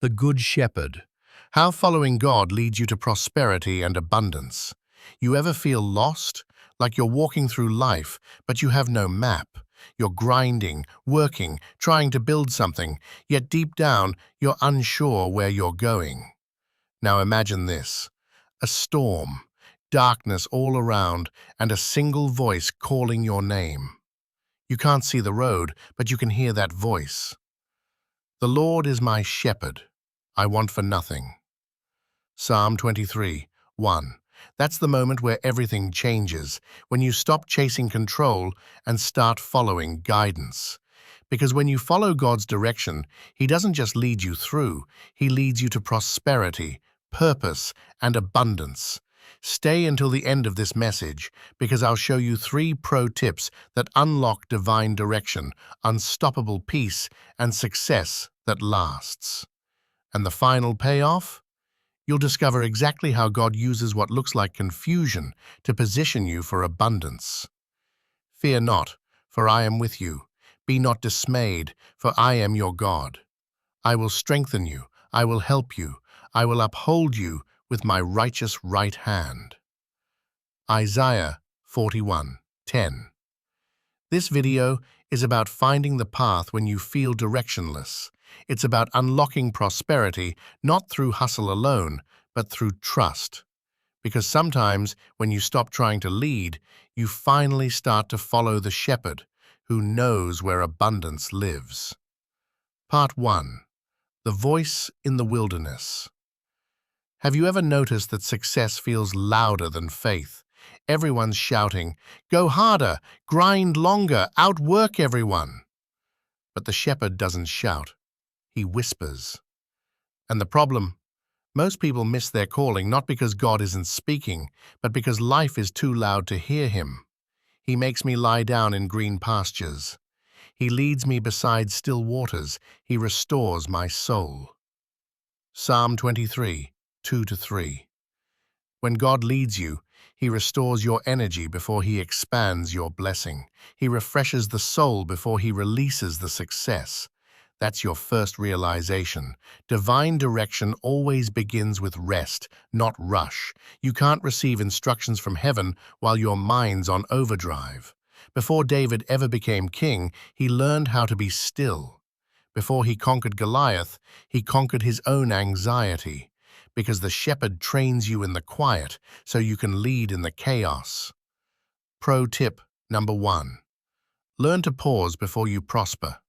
The Good Shepherd. How following God leads you to prosperity and abundance. You ever feel lost? Like you're walking through life, but you have no map. You're grinding, working, trying to build something, yet deep down, you're unsure where you're going. Now imagine this. A storm, darkness all around, and a single voice calling your name. You can't see the road, but you can hear that voice. The Lord is my shepherd. I want for nothing. Psalm 23, 1. That's the moment where everything changes, when you stop chasing control and start following guidance. Because when you follow God's direction, He doesn't just lead you through, He leads you to prosperity, purpose, and abundance. Stay until the end of this message, because I'll show you 3 pro tips that unlock divine direction, unstoppable peace, and success that lasts. And the final payoff? You'll discover exactly how God uses what looks like confusion to position you for abundance. Fear not, for I am with you. Be not dismayed, for I am your God. I will strengthen you, I will help you, I will uphold you with my righteous right hand. Isaiah 41:10. This video is about finding the path when you feel directionless. It's about unlocking prosperity, not through hustle alone, but through trust. Because sometimes, when you stop trying to lead, you finally start to follow the shepherd who knows where abundance lives. Part 1. The Voice in the Wilderness. Have you ever noticed that success feels louder than faith? Everyone's shouting, "Go harder, grind longer, outwork everyone." But the shepherd doesn't shout. He whispers. And the problem? Most people miss their calling not because God isn't speaking, but because life is too loud to hear Him. He makes me lie down in green pastures. He leads me beside still waters. He restores my soul. Psalm 23, 2-3. When God leads you, He restores your energy before He expands your blessing. He refreshes the soul before He releases the success. That's your first realization. Divine direction always begins with rest, not rush. You can't receive instructions from heaven while your mind's on overdrive. Before David ever became king, he learned how to be still. Before he conquered Goliath, he conquered his own anxiety. Because the shepherd trains you in the quiet so you can lead in the chaos. Pro tip number 1. Learn to pause before you prosper.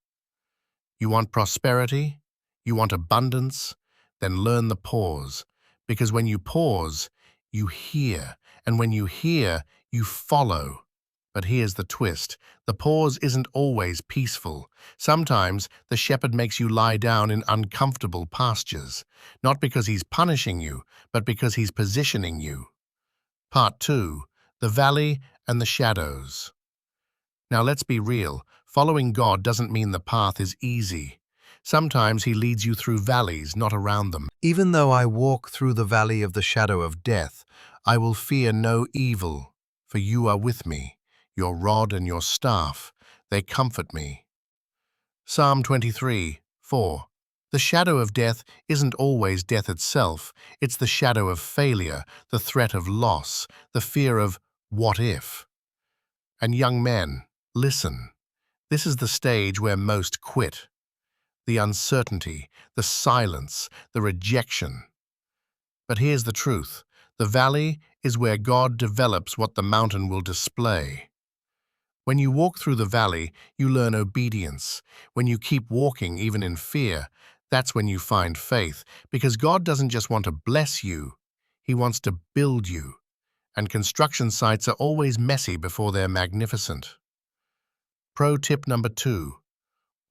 You want prosperity? You want abundance? Then learn the pause. Because when you pause, you hear. And when you hear, you follow. But here's the twist. The pause isn't always peaceful. Sometimes the shepherd makes you lie down in uncomfortable pastures, not because he's punishing you, but because he's positioning you. Part 2. The Valley and the Shadows. Now let's be real. Following God doesn't mean the path is easy. Sometimes He leads you through valleys, not around them. Even though I walk through the valley of the shadow of death, I will fear no evil, for you are with me. Your rod and your staff, they comfort me. Psalm 23, 4. The shadow of death isn't always death itself. It's the shadow of failure, the threat of loss, the fear of what if. And young men, listen. This is the stage where most quit. The uncertainty, the silence, the rejection. But here's the truth. The valley is where God develops what the mountain will display. When you walk through the valley, you learn obedience. When you keep walking, even in fear, that's when you find faith. Because God doesn't just want to bless you, He wants to build you. And construction sites are always messy before they're magnificent. Pro tip number 2.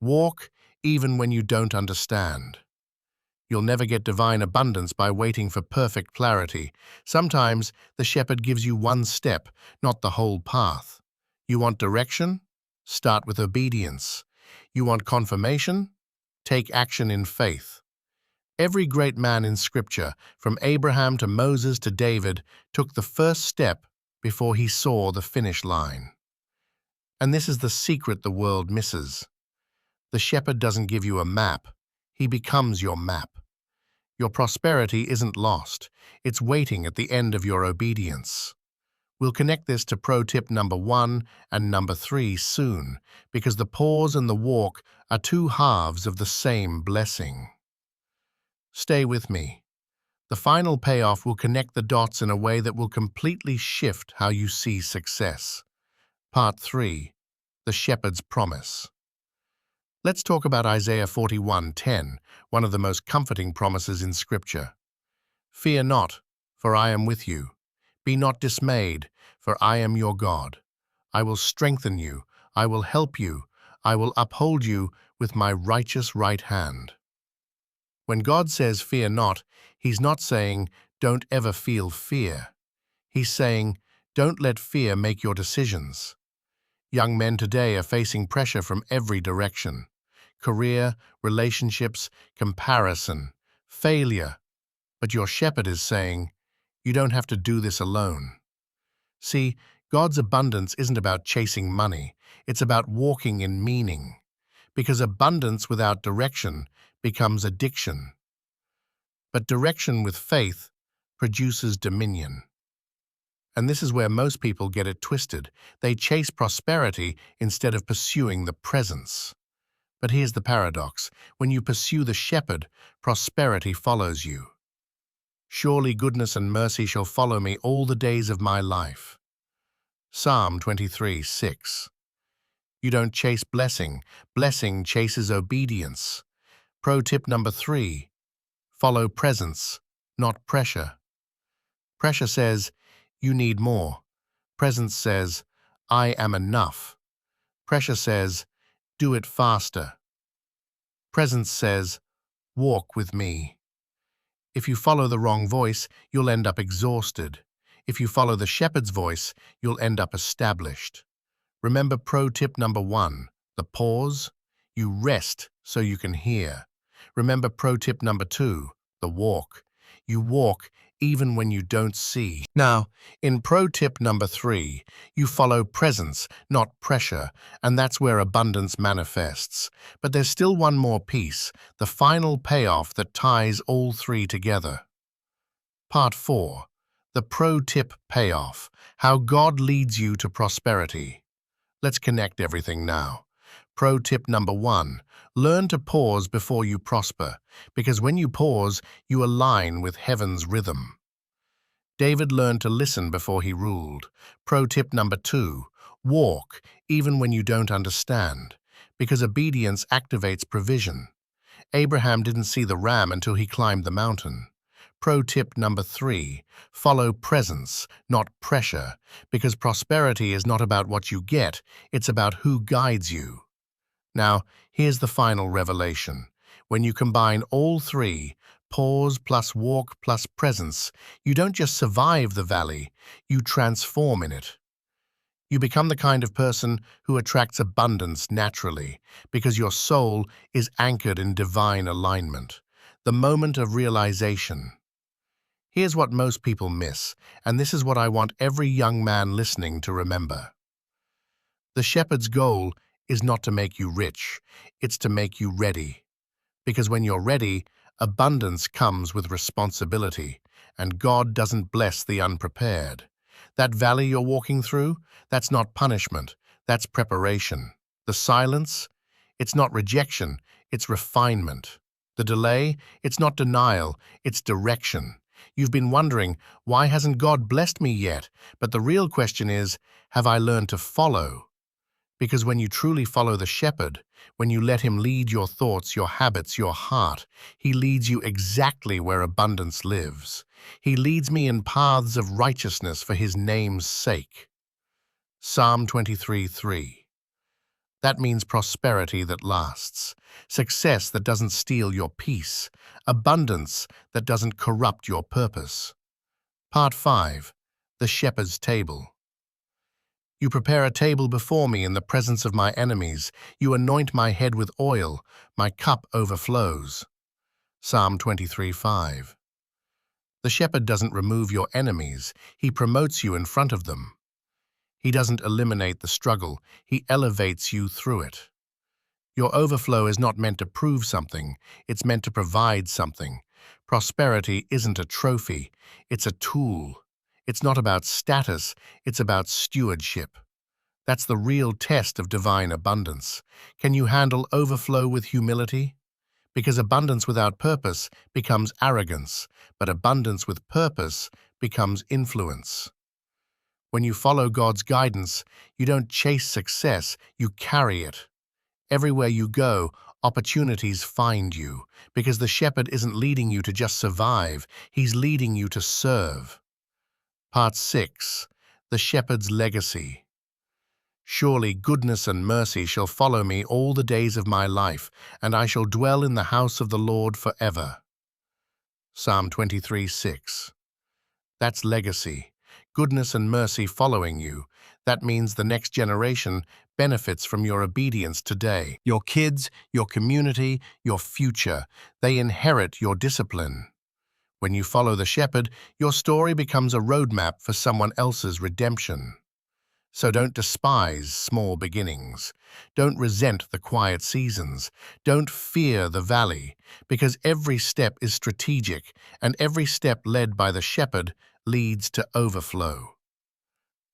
Walk even when you don't understand. You'll never get divine abundance by waiting for perfect clarity. Sometimes the shepherd gives you one step, not the whole path. You want direction? Start with obedience. You want confirmation? Take action in faith. Every great man in Scripture, from Abraham to Moses to David, took the first step before he saw the finish line. And this is the secret the world misses. The shepherd doesn't give you a map. He becomes your map. Your prosperity isn't lost. It's waiting at the end of your obedience. We'll connect this to pro tip number 1 and number 3 soon, because the pause and the walk are two halves of the same blessing. Stay with me. The final payoff will connect the dots in a way that will completely shift how you see success. Part 3. The Shepherd's Promise. Let's talk about Isaiah 41:10, one of the most comforting promises in Scripture. Fear not, for I am with you. Be not dismayed, for I am your God. I will strengthen you, I will help you, I will uphold you with my righteous right hand. When God says fear not, He's not saying don't ever feel fear. He's saying don't let fear make your decisions. Young men today are facing pressure from every direction. Career, relationships, comparison, failure. But your shepherd is saying, you don't have to do this alone. See, God's abundance isn't about chasing money. It's about walking in meaning. Because abundance without direction becomes addiction. But direction with faith produces dominion. And this is where most people get it twisted. They chase prosperity instead of pursuing the presence. But here's the paradox. When you pursue the shepherd, prosperity follows you. Surely goodness and mercy shall follow me all the days of my life. Psalm 23:6. You don't chase blessing. Blessing chases obedience. Pro tip number 3. Follow presence, not pressure. Pressure says, you need more. Presence says, I am enough. Pressure says, do it faster. Presence says, walk with me. If you follow the wrong voice, you'll end up exhausted. If you follow the shepherd's voice, you'll end up established. Remember pro tip number 1, the pause. You rest so you can hear. Remember pro tip number 2, the walk. You walk even when you don't see. Now, in pro tip number 3, you follow presence, not pressure, and that's where abundance manifests. But there's still one more piece, the final payoff that ties all three together. Part 4. The pro tip payoff, how God leads you to prosperity. Let's connect everything now. Pro tip number 1, learn to pause before you prosper, because when you pause, you align with heaven's rhythm. David learned to listen before he ruled. Pro tip number 2, walk even when you don't understand, because obedience activates provision. Abraham didn't see the ram until he climbed the mountain. Pro tip number 3, follow presence, not pressure, because prosperity is not about what you get, it's about who guides you. Now, here's the final revelation. When you combine all three, pause plus walk plus presence, you don't just survive the valley, you transform in it. You become the kind of person who attracts abundance naturally, because your soul is anchored in divine alignment, the moment of realization. Here's what most people miss, and this is what I want every young man listening to remember. The shepherd's goal is not to make you rich, it's to make you ready. Because when you're ready, abundance comes with responsibility, and God doesn't bless the unprepared. That valley you're walking through, that's not punishment, that's preparation. The silence, it's not rejection, it's refinement. The delay, it's not denial, it's direction. You've been wondering, why hasn't God blessed me yet? But the real question is, have I learned to follow? Because when you truly follow the shepherd, when you let him lead your thoughts, your habits, your heart, he leads you exactly where abundance lives. He leads me in paths of righteousness for his name's sake. Psalm 23:3. That means prosperity that lasts, success that doesn't steal your peace, abundance that doesn't corrupt your purpose. Part 5. The Shepherd's Table. You prepare a table before me in the presence of my enemies. You anoint my head with oil. My cup overflows. Psalm 23:5. The shepherd doesn't remove your enemies. He promotes you in front of them. He doesn't eliminate the struggle. He elevates you through it. Your overflow is not meant to prove something. It's meant to provide something. Prosperity isn't a trophy, it's a tool. It's not about status, it's about stewardship. That's the real test of divine abundance. Can you handle overflow with humility? Because abundance without purpose becomes arrogance, but abundance with purpose becomes influence. When you follow God's guidance, you don't chase success, you carry it. Everywhere you go, opportunities find you, because the shepherd isn't leading you to just survive, he's leading you to serve. Part 6. The Shepherd's Legacy. Surely goodness and mercy shall follow me all the days of my life, and I shall dwell in the house of the Lord forever. Psalm 23:6. That's legacy. Goodness and mercy following you. That means the next generation benefits from your obedience today. Your kids, your community, your future, they inherit your discipline. When you follow the shepherd, your story becomes a roadmap for someone else's redemption. So don't despise small beginnings. Don't resent the quiet seasons. Don't fear the valley, because every step is strategic, and every step led by the shepherd leads to overflow.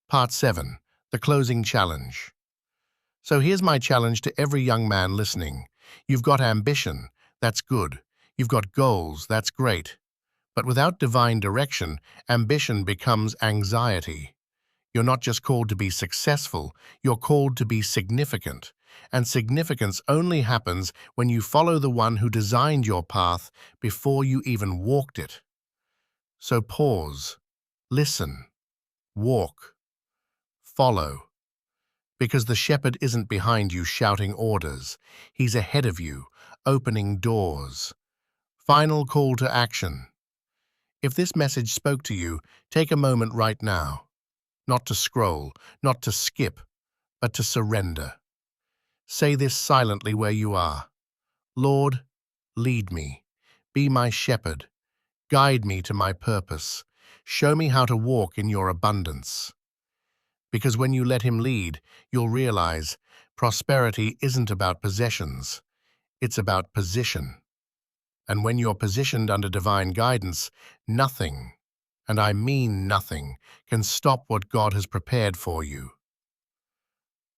Part 7. The Closing Challenge. So here's my challenge to every young man listening. You've got ambition, that's good. You've got goals, that's great. But without divine direction, ambition becomes anxiety. You're not just called to be successful, you're called to be significant. And significance only happens when you follow the one who designed your path before you even walked it. So pause, listen, walk, follow. Because the shepherd isn't behind you shouting orders. He's ahead of you, opening doors. Final call to action. If this message spoke to you, take a moment right now. Not to scroll, not to skip, but to surrender. Say this silently where you are. Lord, lead me. Be my shepherd. Guide me to my purpose. Show me how to walk in your abundance. Because when you let him lead, you'll realize prosperity isn't about possessions. It's about position. And when you're positioned under divine guidance, nothing, and I mean nothing, can stop what God has prepared for you.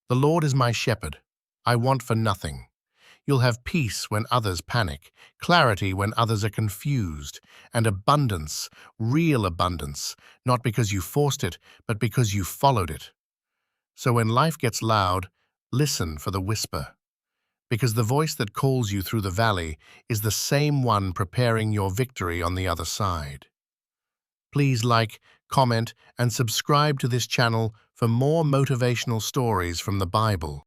The Lord is my shepherd. I want for nothing. You'll have peace when others panic, clarity when others are confused, and abundance, real abundance, not because you forced it, but because you followed it. So when life gets loud, listen for the whisper. Because the voice that calls you through the valley is the same one preparing your victory on the other side. Please like, comment, and subscribe to this channel for more motivational stories from the Bible.